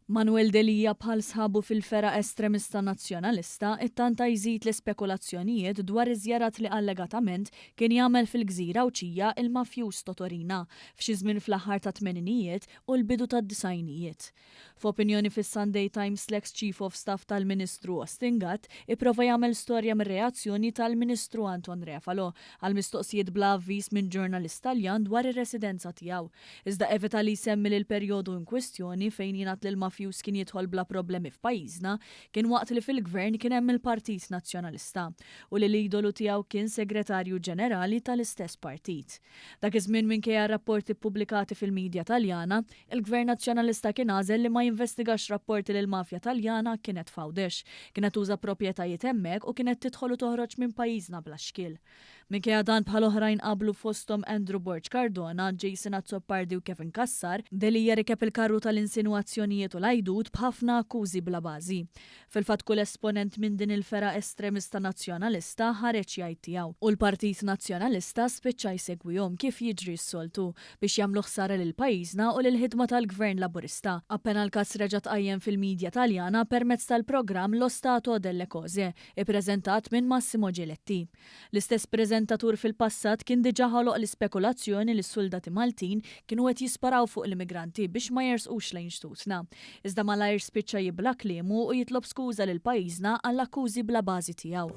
Manuel Delija bħal sħabu fil-fera estremista nazzjonalista it-tanta jżid l-spekulazzjonijiet dwar iż-żjarat li allegatament kien jagħmel fil-Gżira Awċija il-mafjuż Totorina f'xi żmien fl-aħħar ta' tmeninijiet u l-bidu tad-disajnijiet. F'opinjoni fis-Sunday Times l-ex Chief of Staff tal-Ministru Austin Gatt ipprova jagħmel storja mir-reazzjoni tal-Ministru Anton Refalo għal mistoqsijiet bla avviż minn ġurnalist Taljan dwar ir-residenza tiegħu. Iżda evita li jsemmi l-perjodu in kwestjoni fejn jingħat lil mafjuż kien jidħol bla problemi f'pajjiżna kien waqt li fil-gvern kien hemm il-Partit Nazzjonalista u li l-idolu tiegħu kien Segretarju Ġenerali tal-istess partit. Dak iż-żmien minkejja rapporti ppubblikati fil-medja Taljana, il-Gvern Nazzjonalista kien għażel li ma jinvestigax rapporti li l-mafja Taljana kienet fawdex, kienet tuża proprjetajiet hemmhekk u kienet tidħol u toħroġ minn pajjiżna bla xkil. Minkejja dan bħal oħrajn qablu fosthom Andrew Borg Cardona, Jason Azzopardi u Kevin Kassar, Delija rikeb il-karru tal-insinuazzjonijiet u l-għajdut b'ħafna akkużi bla bażi. Fil-fatt kull esponent minn din il-fera estremista nazzjonalista ħareġ jgħid tiegħu u l-Partit Nazzjonalista spiċċa jsegwihom kif jiġri s-soltu biex jagħmlu ħsara lil pajjiżna u lill-ħidma tal-Gvern Laburista. Appena l-każ reġa' tqajjem fil-medja Taljana permezz tal-programm Lo Stato delle Cose, ippreżentat minn Massimo Giletti. L-istess preżentatur fil-passat kien diġà ħoloq l-ispekulazzjoni li s-soldati Maltin kienu qed jisparaw fuq l-immigranti biex ma jersqux lejn xtutna. Iżda malajr spiċċa jibla kliemu u jitlob skuża lil pajjiżna għall akkużi bla bażi tiegħu.